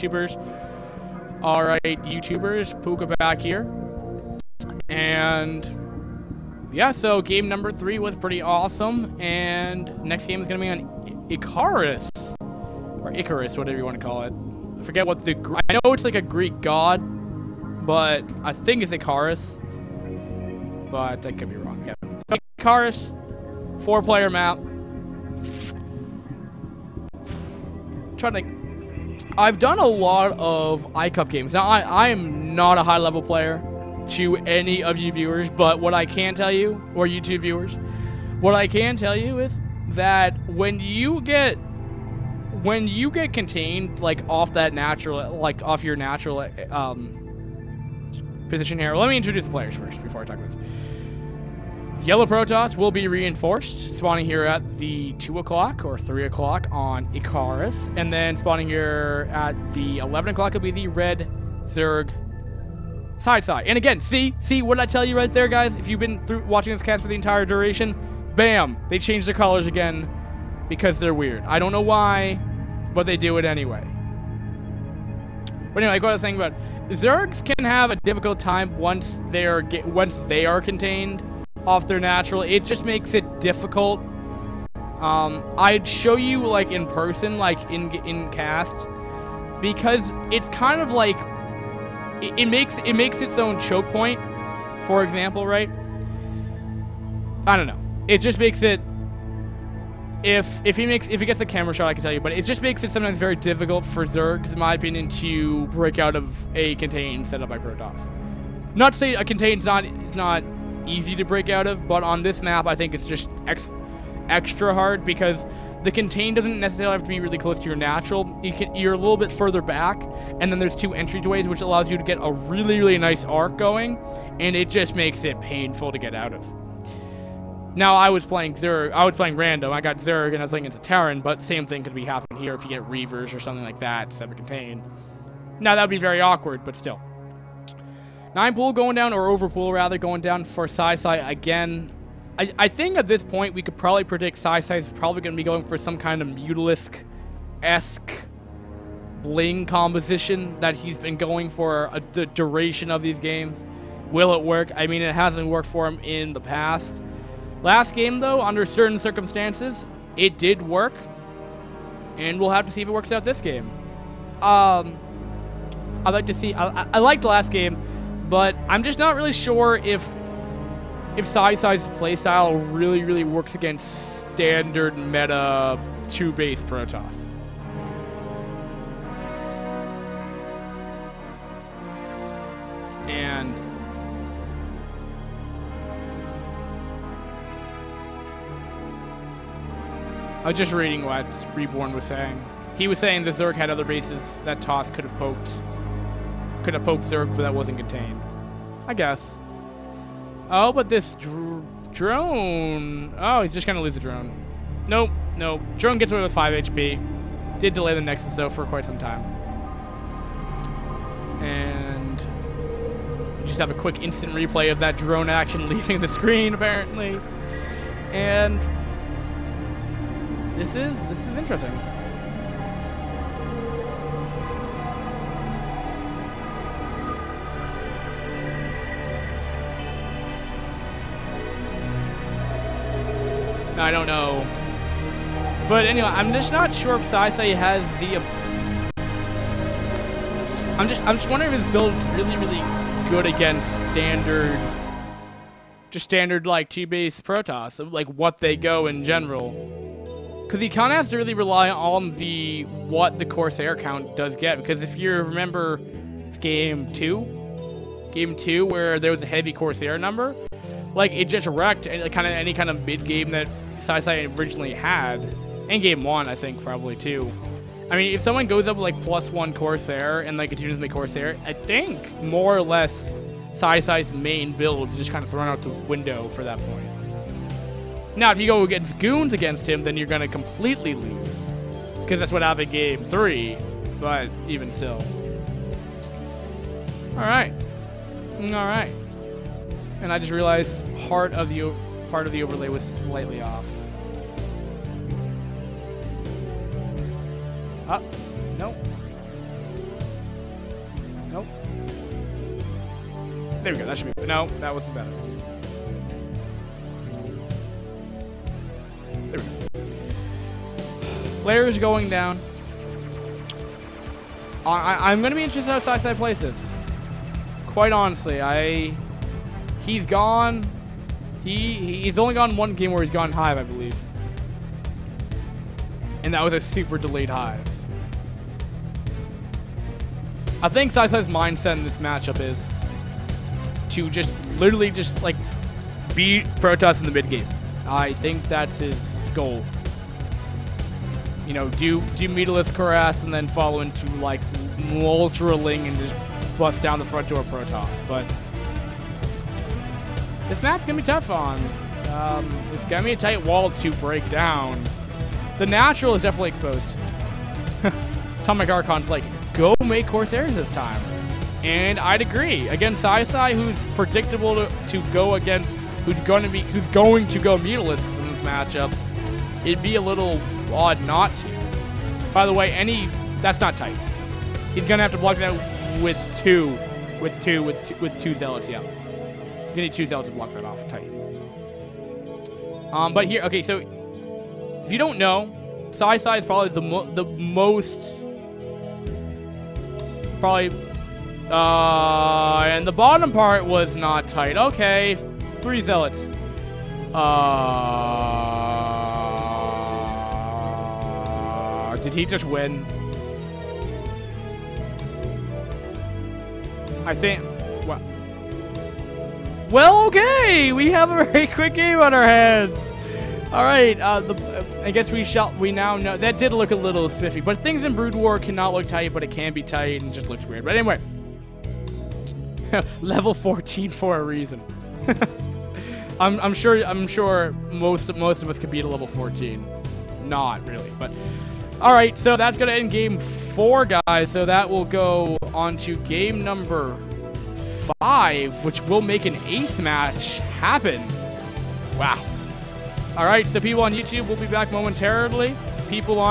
YouTubers. All right, YouTubers, Puka back here. And yeah, so game number 3 was pretty awesome. And next game is going to be on Icarus. Or Icarus, whatever you want to call it. I forget what the... I know it's like a Greek god, but I think it's Icarus. But I could be wrong. Yeah. So Icarus, 4-player map. Trying to think. I've done a lot of iCup games. Now, I am not a high-level player to any of you viewers, but what I can tell you, or YouTube viewers, what I can tell you is that when you get contained, like, off that natural, like, off your natural position here. Let me introduce the players first before I talk about this. Yellow Protoss will be reinforced, spawning here at the 2 o'clock or 3 o'clock on Icarus. And then spawning here at the 11 o'clock will be the red Zerg side. And again, see what did I tell you right there, guys? If you've been watching this cast for the entire duration, bam, they changed their colors again because they're weird. I don't know why, but they do it anyway. But anyway, like what I was saying about Zergs can have a difficult time once they are contained off their natural. It just makes it difficult. I'd show you like in person, like in cast, because it's kind of like it makes its own choke point. For example, right? I don't know. It just makes it. If he gets a camera shot, I can tell you, but it just makes it sometimes very difficult for Zergs, in my opinion, to break out of a contain set up by Protoss. Not to say a contain's not easy to break out of, but on this map I think it's just extra hard because the contain doesn't necessarily have to be really close to your natural. You're a little bit further back, and then there's 2 entryways, which allows you to get a really nice arc going, and it just makes it painful to get out of. Now I was playing random. I got Zerg and I was playing into Terran, but same thing could be happening here if you get Reavers or something like that instead of a contain. Now that would be very awkward, but still. 9 pool going down, or over pool rather, going down for Sai again. I think at this point we could probably predict Sai is probably going to be going for some kind of Mutalisk-esque bling composition that he's been going for the duration of these games. Will it work? I mean, it hasn't worked for him in the past. Last game, though, under certain circumstances, it did work. And we'll have to see if it works out this game. I'd like to see... I liked the last game, but I'm just not really sure if Sai's playstyle really works against standard meta 2-base Protoss. And I was just reading what Reborn was saying. He was saying the Zerg had other bases that Toss could have poked Zerg, but that wasn't contained. I guess. Oh, but this drone... Oh, he's just gonna lose the drone. Nope. Drone gets away with 5 HP. Did delay the Nexus, though, for quite some time. And we just have a quick instant replay of that drone action leaving the screen, apparently. And this is interesting. I don't know. But anyway, I'm just not sure if Sai has the... I'm just wondering if his build is really good against standard like 2-base Protoss, of like what they go in general. Because he kind of has to really rely on what the Corsair count does get. Because if you remember game 2 where there was a heavy Corsair number, like it just wrecked any kind of mid game that Sai originally had, and game 1 I think probably too. I mean, if someone goes up with like +1 Corsair and like continues to make Corsair, I think more or less Sai's main build is just kind of thrown out the window for that point. Now, if you go against goons against him, then you're gonna completely lose, because that's what happened game 3. But even still, all right. And I just realized part of the overlay was slightly off. Nope. There we go. That should be. No, that wasn't better. There we go. Players going down. I'm going to be interested how Side plays this. Quite honestly, he's gone. He's only gone one game where he's gone Hive, I believe. And that was a super delayed Hive. I think Sai's mindset in this matchup is to just literally just like beat Protoss in the mid game. I think that's his goal. You know, do Meatless Caress and then follow into like Ultraling and just bust down the front door Protoss. But this map's gonna be tough on. It's gonna be a tight wall to break down. The natural is definitely exposed. Atomic Archon's like, go make Corsairs this time. And I'd agree. Against Sai, who's predictable to go against, who's going to go Mutalisks in this matchup, it'd be a little odd not to. By the way, that's not tight. He's gonna have to block that with two zealots. Yeah, he's gonna need 2 zealots to block that off tight. But here, okay, so if you don't know, Sai is probably the most. Probably, and the bottom part was not tight. Okay, 3 zealots. Did he just win? I think. Well, okay, we have a very quick game on our hands. All right, I guess we now know that did look a little spiffy, but things in Brood War cannot look tight, but it can be tight and just looks weird. But anyway, level 14 for a reason. I'm sure most of us could beat a level 14. Not really, but all right. So that's gonna end game 4, guys. So that will go on to game number 5, which will make an ace match happen. Wow. All right, so people on YouTube will be back momentarily. People on